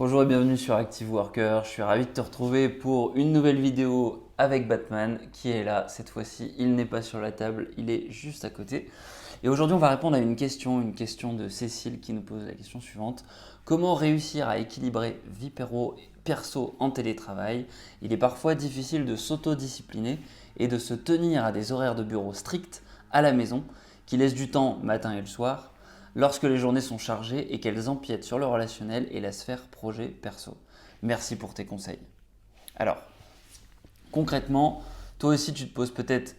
Bonjour et bienvenue sur Active Worker. Je suis ravi de te retrouver pour une nouvelle vidéo avec Batman qui est là. Cette fois-ci, il n'est pas sur la table, il est juste à côté. Et aujourd'hui, on va répondre à une question de Cécile qui nous pose la question suivante. Comment réussir à équilibrer vie perso en télétravail? Il est parfois difficile de s'autodiscipliner et de se tenir à des horaires de bureau stricts à la maison qui laissent du temps matin et le soir lorsque les journées sont chargées et qu'elles empiètent sur le relationnel et la sphère projet perso. Merci pour tes conseils. Alors, concrètement, toi aussi tu te poses peut-être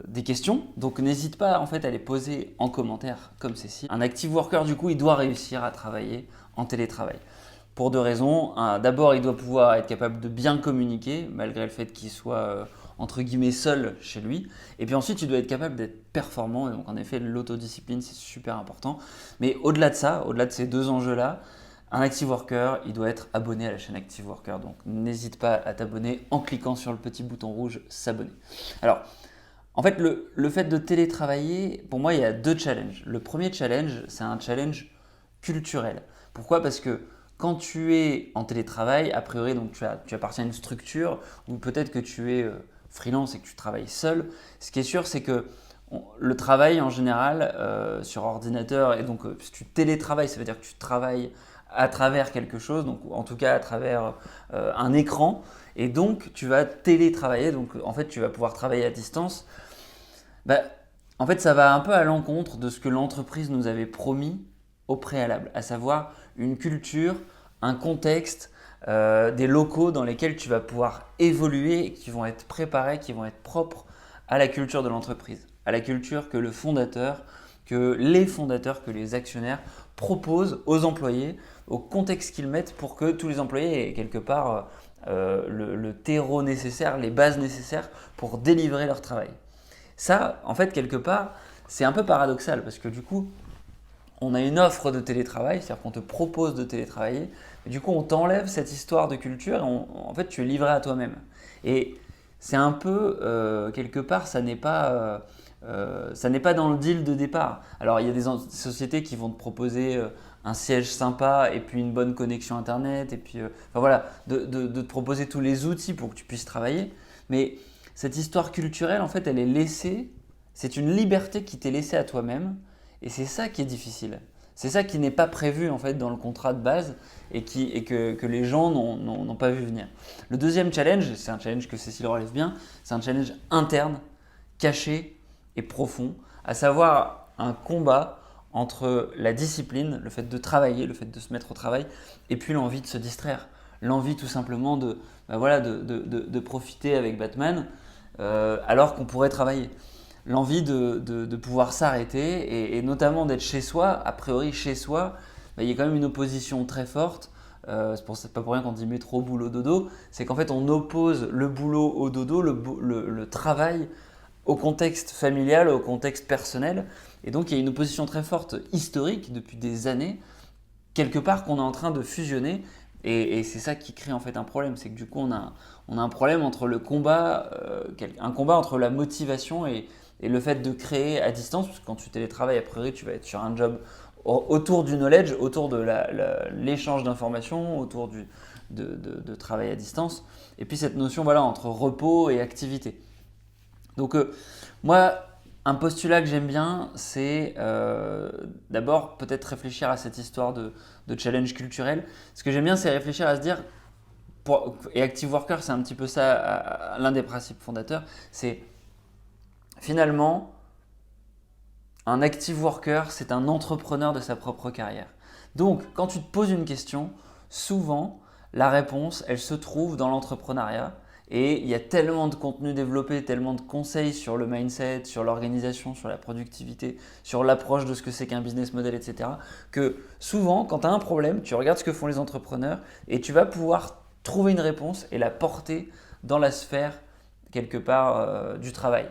des questions, donc n'hésite pas en fait à les poser en commentaire comme Cécile. Un active worker du coup, il doit réussir à travailler en télétravail. Pour deux raisons. D'abord, il doit pouvoir être capable de bien communiquer, malgré le fait qu'il soit entre guillemets seul chez lui. Et puis ensuite, il doit être capable d'être performant. Et donc, en effet, l'autodiscipline, c'est super important. Mais au-delà de ça, au-delà de ces deux enjeux-là, un Active Worker, il doit être abonné à la chaîne Active Worker. Donc, n'hésite pas à t'abonner en cliquant sur le petit bouton rouge s'abonner. Alors, en fait, le fait de télétravailler, pour moi, il y a deux challenges. Le premier challenge, c'est un challenge culturel. Pourquoi? Parce que quand tu es en télétravail, a priori, donc tu appartiens à une structure ou peut-être que tu es freelance et que tu travailles seul. Ce qui est sûr, c'est que le travail en général sur ordinateur, et donc si tu télétravailles, ça veut dire que tu travailles à travers quelque chose, donc en tout cas à travers un écran, et donc tu vas télétravailler, donc en fait tu vas pouvoir travailler à distance. Bah, en fait, ça va un peu à l'encontre de ce que l'entreprise nous avait promis au préalable, à savoir une culture, un contexte, des locaux dans lesquels tu vas pouvoir évoluer et qui vont être préparés, qui vont être propres à la culture de l'entreprise, à la culture que le fondateur, que les fondateurs, que les actionnaires proposent aux employés, au contexte qu'ils mettent pour que tous les employés aient quelque part le terreau nécessaire, les bases nécessaires pour délivrer leur travail. Ça, en fait, quelque part, c'est un peu paradoxal parce que du coup, on a une offre de télétravail, c'est-à-dire qu'on te propose de télétravailler, mais du coup, on t'enlève cette histoire de culture et en fait, tu es livré à toi-même. Et c'est un peu, quelque part, ça n'est pas dans le deal de départ. Alors, il y a des sociétés qui vont te proposer un siège sympa et puis une bonne connexion Internet, et puis, enfin voilà, de te proposer tous les outils pour que tu puisses travailler, mais cette histoire culturelle, en fait, elle est laissée, c'est une liberté qui t'est laissée à toi-même, et c'est ça qui est difficile. C'est ça qui n'est pas prévu en fait dans le contrat de base et que les gens n'ont pas vu venir. Le deuxième challenge, c'est un challenge que Cécile relève bien, c'est un challenge interne, caché et profond, à savoir un combat entre la discipline, le fait de travailler, le fait de se mettre au travail, et puis l'envie de se distraire, l'envie tout simplement de profiter avec Batman alors qu'on pourrait travailler. L'envie de pouvoir s'arrêter et notamment d'être chez soi. A priori, chez soi, il y a quand même une opposition très forte. C'est pas pour rien qu'on dit métro, boulot, dodo. C'est qu'en fait, on oppose le boulot au dodo, le travail au contexte familial, au contexte personnel. Et donc, il y a une opposition très forte historique depuis des années, quelque part qu'on est en train de fusionner. Et c'est ça qui crée en fait un problème. C'est que du coup, on a un problème entre le combat, un combat entre la motivation et le fait de créer à distance, parce que quand tu télétravailles, a priori, tu vas être sur un job autour du knowledge, autour de l'échange d'informations, autour de travail à distance. Et puis cette notion voilà, entre repos et activité. Donc moi, un postulat que j'aime bien, c'est d'abord peut-être réfléchir à cette histoire de challenge culturel. Ce que j'aime bien, c'est réfléchir à se dire, et Active Worker, c'est un petit peu ça, l'un des principes fondateurs, c'est finalement, un active worker, c'est un entrepreneur de sa propre carrière. Donc, quand tu te poses une question, souvent, la réponse, elle se trouve dans l'entrepreneuriat. Et il y a tellement de contenu développé, tellement de conseils sur le mindset, sur l'organisation, sur la productivité, sur l'approche de ce que c'est qu'un business model, etc. que souvent, quand tu as un problème, tu regardes ce que font les entrepreneurs et tu vas pouvoir trouver une réponse et la porter dans la sphère quelque part du travail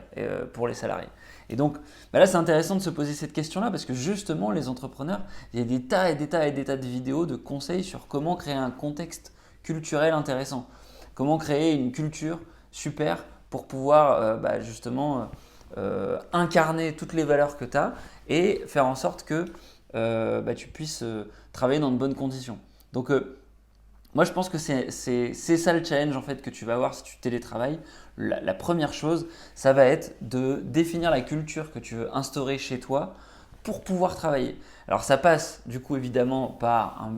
pour les salariés. Et donc là, c'est intéressant de se poser cette question-là parce que justement, les entrepreneurs, il y a des tas et des tas et des tas de vidéos, de conseils sur comment créer un contexte culturel intéressant, comment créer une culture super pour pouvoir justement incarner toutes les valeurs que tu as et faire en sorte que tu puisses travailler dans de bonnes conditions. Donc, moi, je pense que c'est ça le challenge en fait que tu vas avoir si tu télétravailles. La première chose, ça va être de définir la culture que tu veux instaurer chez toi pour pouvoir travailler. Alors, ça passe du coup évidemment par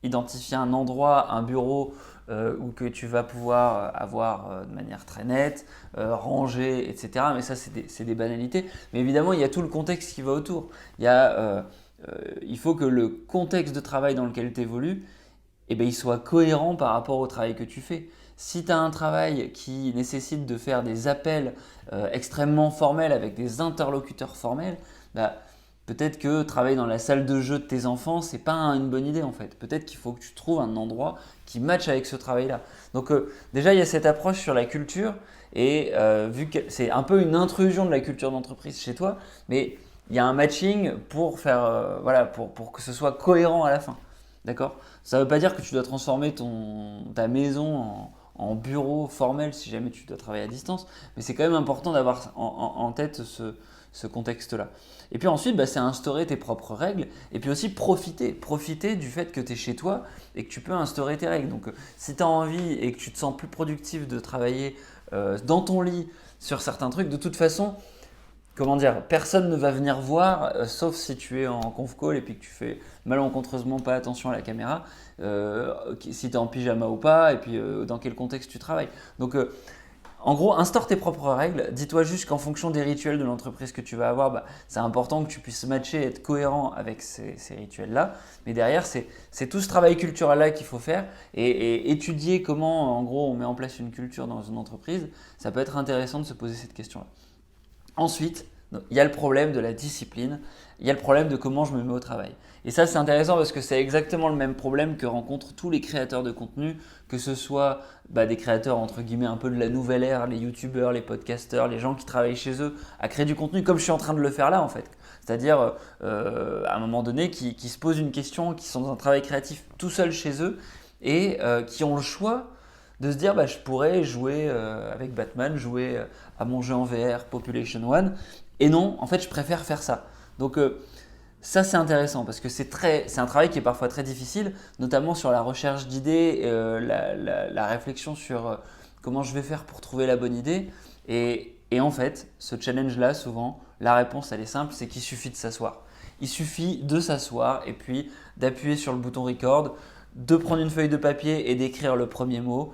identifier un endroit, un bureau où que tu vas pouvoir avoir de manière très nette, ranger, etc. Mais ça, c'est des banalités. Mais évidemment, il y a tout le contexte qui va autour. Il faut que le contexte de travail dans lequel tu évolues, eh ben, il soit cohérent par rapport au travail que tu fais. Si tu as un travail qui nécessite de faire des appels extrêmement formels avec des interlocuteurs formels, bah, peut-être que travailler dans la salle de jeu de tes enfants, c'est pas une bonne idée en fait. Peut-être qu'il faut que tu trouves un endroit qui matche avec ce travail-là. Donc déjà, il y a cette approche sur la culture et vu que c'est un peu une intrusion de la culture d'entreprise chez toi, mais il y a un matching pour faire, voilà, pour que ce soit cohérent à la fin. D'accord? Ça ne veut pas dire que tu dois transformer ta maison en bureau formel si jamais tu dois travailler à distance, mais c'est quand même important d'avoir en tête ce contexte-là. Et puis ensuite, bah, c'est instaurer tes propres règles et puis aussi profiter du fait que tu es chez toi et que tu peux instaurer tes règles. Donc si tu as envie et que tu te sens plus productif de travailler dans ton lit sur certains trucs, de toute façon, comment dire, personne ne va venir voir, sauf si tu es en conf call et puis que tu fais malencontreusement pas attention à la caméra, si tu es en pyjama ou pas, et puis dans quel contexte tu travailles. Donc, en gros, instaure tes propres règles. Dis-toi juste qu'en fonction des rituels de l'entreprise que tu vas avoir, bah, c'est important que tu puisses matcher et être cohérent avec ces rituels-là. Mais derrière, c'est tout ce travail culturel-là qu'il faut faire et étudier comment, en gros, on met en place une culture dans une entreprise. Ça peut être intéressant de se poser cette question-là. Ensuite, il y a le problème de la discipline, il y a le problème de comment je me mets au travail. Et ça, c'est intéressant parce que c'est exactement le même problème que rencontrent tous les créateurs de contenu, que ce soit des créateurs entre guillemets un peu de la nouvelle ère, les youtubeurs, les podcasteurs, les gens qui travaillent chez eux à créer du contenu comme je suis en train de le faire là en fait. C'est-à-dire à un moment donné qui se posent une question, qui sont dans un travail créatif tout seul chez eux et qui ont le choix de se dire je pourrais jouer avec Batman, jouer à mon jeu en VR Population One, et non, en fait je préfère faire ça. Donc ça c'est intéressant parce que c'est un travail qui est parfois très difficile, notamment sur la recherche d'idées, la réflexion sur comment je vais faire pour trouver la bonne idée. Et en fait, ce challenge-là, souvent, la réponse elle est simple, c'est qu'il suffit de s'asseoir. Il suffit de s'asseoir et puis d'appuyer sur le bouton record, de prendre une feuille de papier et d'écrire le premier mot.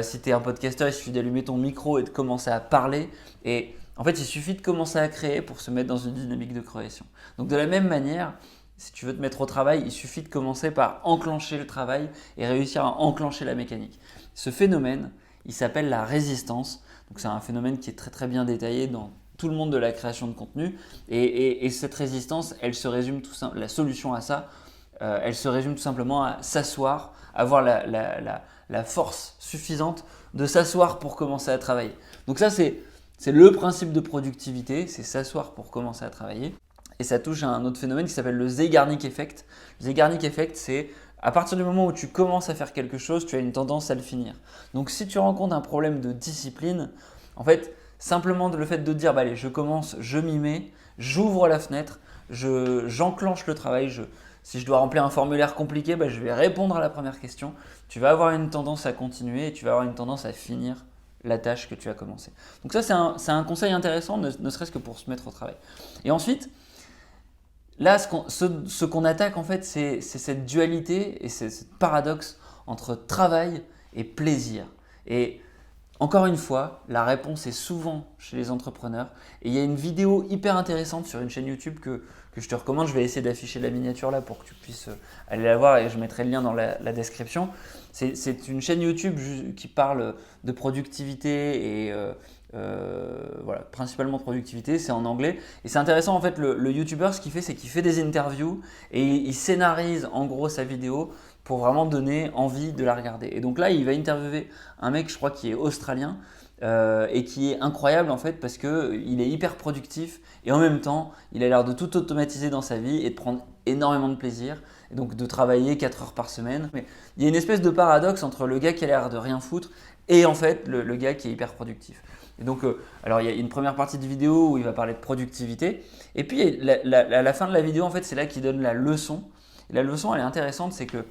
Si tu es un podcasteur, il suffit d'allumer ton micro et de commencer à parler. Et en fait, il suffit de commencer à créer pour se mettre dans une dynamique de création. Donc de la même manière, si tu veux te mettre au travail, il suffit de commencer par enclencher le travail et réussir à enclencher la mécanique. Ce phénomène, il s'appelle la résistance. Donc c'est un phénomène qui est très très bien détaillé dans tout le monde de la création de contenu. Et cette résistance, elle se résume la solution à ça, elle se résume tout simplement à s'asseoir, avoir la force suffisante de s'asseoir pour commencer à travailler. Donc ça, c'est le principe de productivité, c'est s'asseoir pour commencer à travailler. Et ça touche à un autre phénomène qui s'appelle le Zeigarnik Effect. Le Zeigarnik Effect, c'est à partir du moment où tu commences à faire quelque chose, tu as une tendance à le finir. Donc si tu rencontres un problème de discipline, en fait, simplement le fait de te dire allez, je commence, je m'y mets, j'ouvre la fenêtre, j'enclenche le travail, si je dois remplir un formulaire compliqué, je vais répondre à la première question. Tu vas avoir une tendance à continuer et tu vas avoir une tendance à finir la tâche que tu as commencée. Donc ça, c'est un conseil intéressant, ne serait-ce que pour se mettre au travail. Et ensuite, là, ce qu'on attaque en fait, c'est cette dualité et ce paradoxe entre travail et plaisir. Et encore une fois, la réponse est souvent chez les entrepreneurs. Et il y a une vidéo hyper intéressante sur une chaîne YouTube que je te recommande. Je vais essayer d'afficher la miniature là pour que tu puisses aller la voir et je mettrai le lien dans la description. C'est une chaîne YouTube qui parle de productivité et voilà, principalement de productivité, c'est en anglais. Et c'est intéressant en fait, le YouTuber, ce qu'il fait, c'est qu'il fait des interviews et il scénarise en gros sa vidéo pour vraiment donner envie de la regarder. Et donc là, il va interviewer un mec, je crois, qui est australien et qui est incroyable en fait parce qu'il est hyper productif et en même temps, il a l'air de tout automatiser dans sa vie et de prendre énormément de plaisir et donc de travailler 4 heures par semaine. Mais il y a une espèce de paradoxe entre le gars qui a l'air de rien foutre et en fait le gars qui est hyper productif. Et donc, alors il y a une première partie de vidéo où il va parler de productivité et puis à la fin de la vidéo, en fait, c'est là qu'il donne la leçon. Et la leçon, elle est intéressante, c'est que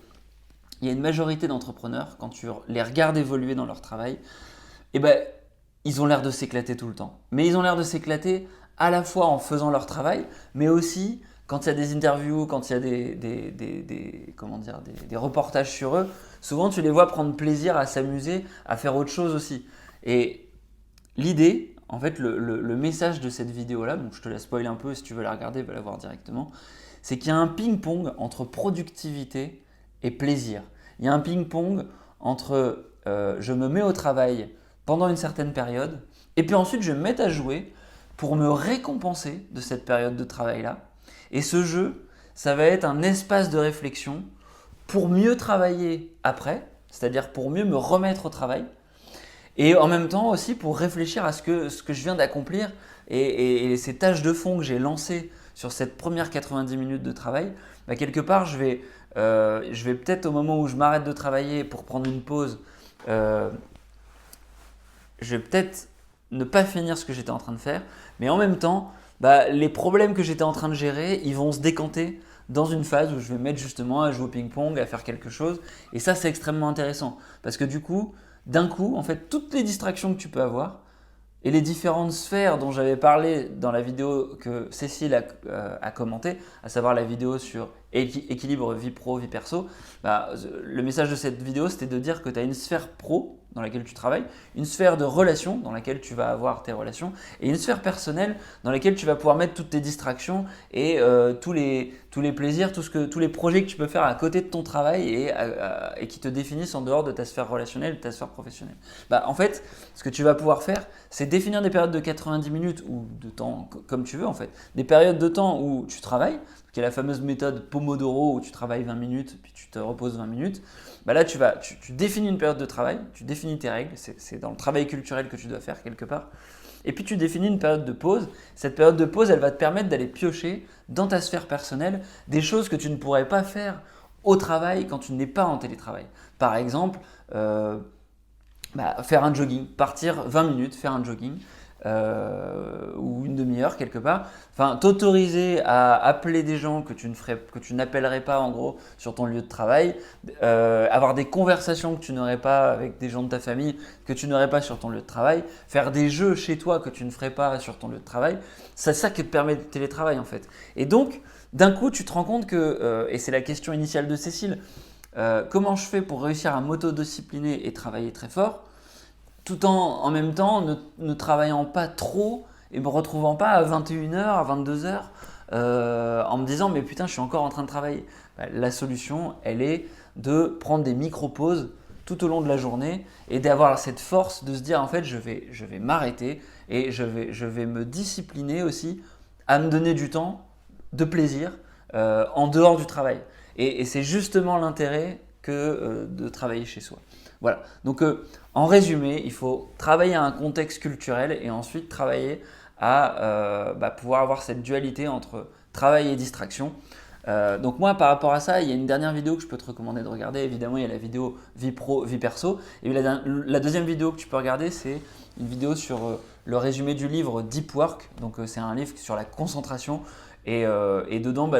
il y a une majorité d'entrepreneurs, quand tu les regardes évoluer dans leur travail, eh ben, ils ont l'air de s'éclater tout le temps. Mais ils ont l'air de s'éclater à la fois en faisant leur travail, mais aussi quand il y a des interviews, quand il y a des reportages sur eux, souvent tu les vois prendre plaisir à s'amuser, à faire autre chose aussi. Et l'idée, en fait, le message de cette vidéo-là, donc je te la spoil un peu, si tu veux la regarder, va la voir directement, c'est qu'il y a un ping-pong entre productivité et plaisir. Il y a un ping-pong entre je me mets au travail pendant une certaine période, et puis ensuite je vais me mettre à jouer pour me récompenser de cette période de travail-là. Et ce jeu, ça va être un espace de réflexion pour mieux travailler après, c'est-à-dire pour mieux me remettre au travail, et en même temps aussi pour réfléchir à ce que je viens d'accomplir et ces tâches de fond que j'ai lancées sur cette première 90 minutes de travail, bah quelque part je vais peut-être au moment où je m'arrête de travailler pour prendre une pause, je vais peut-être ne pas finir ce que j'étais en train de faire, mais en même temps, bah, les problèmes que j'étais en train de gérer, ils vont se décanter dans une phase où je vais me mettre justement à jouer au ping-pong, à faire quelque chose. Et ça, c'est extrêmement intéressant parce que du coup, d'un coup, en fait, toutes les distractions que tu peux avoir et les différentes sphères dont j'avais parlé dans la vidéo que Cécile a commentée, à savoir la vidéo sur équilibre vie pro, vie perso, bah, le message de cette vidéo, c'était de dire que tu as une sphère pro dans laquelle tu travailles, une sphère de relations dans laquelle tu vas avoir tes relations et une sphère personnelle dans laquelle tu vas pouvoir mettre toutes tes distractions et tous les plaisirs, tous les projets que tu peux faire à côté de ton travail et qui te définissent en dehors de ta sphère relationnelle, de ta sphère professionnelle. Bah, en fait, ce que tu vas pouvoir faire, c'est définir des périodes de 90 minutes ou de temps comme tu veux en fait, des périodes de temps où tu travailles, qui est la fameuse méthode Pomodoro où tu travailles 20 minutes puis tu te reposes 20 minutes. Bah là, tu définis une période de travail, tu définis tes règles, c'est dans le travail culturel que tu dois faire quelque part. Et puis tu définis une période de pause. Cette période de pause, elle va te permettre d'aller piocher dans ta sphère personnelle des choses que tu ne pourrais pas faire au travail quand tu n'es pas en télétravail. Par exemple, faire un jogging, partir 20 minutes, faire un jogging. Ou une demi-heure quelque part, enfin t'autoriser à appeler des gens que tu n'appellerais pas en gros sur ton lieu de travail, avoir des conversations que tu n'aurais pas avec des gens de ta famille, que tu n'aurais pas sur ton lieu de travail, faire des jeux chez toi que tu ne ferais pas sur ton lieu de travail, c'est ça qui te permet le télétravail en fait. Et donc d'un coup tu te rends compte que, et c'est la question initiale de Cécile, comment je fais pour réussir à m'autodiscipliner et travailler très fort tout en même temps ne travaillant pas trop et me retrouvant pas à 21h, à 22h en me disant mais putain je suis encore en train de travailler. Bah, la solution elle est de prendre des micro-pauses tout au long de la journée et d'avoir cette force de se dire en fait je vais m'arrêter et je vais me discipliner aussi à me donner du temps de plaisir en dehors du travail. Et c'est justement l'intérêt que de travailler chez soi. Voilà, donc en résumé, il faut travailler à un contexte culturel et ensuite travailler à pouvoir avoir cette dualité entre travail et distraction. Donc moi par rapport à ça, il y a une dernière vidéo que je peux te recommander de regarder. Évidemment, il y a la vidéo vie pro, vie perso. Et la deuxième vidéo que tu peux regarder, c'est une vidéo sur le résumé du livre Deep Work. Donc c'est un livre sur la concentration. Et dedans,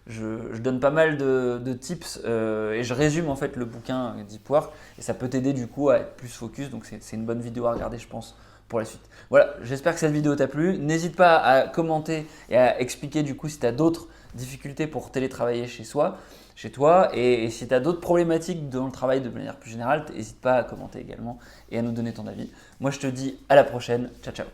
je donne pas mal de tips et je résume en fait le bouquin Deep Work et ça peut t'aider du coup à être plus focus. Donc c'est une bonne vidéo à regarder, je pense, pour la suite. Voilà, j'espère que cette vidéo t'a plu. N'hésite pas à commenter et à expliquer du coup si tu as d'autres difficultés pour télétravailler chez toi et si tu as d'autres problématiques dans le travail de manière plus générale, n'hésite pas à commenter également et à nous donner ton avis. Moi, je te dis à la prochaine. Ciao, ciao.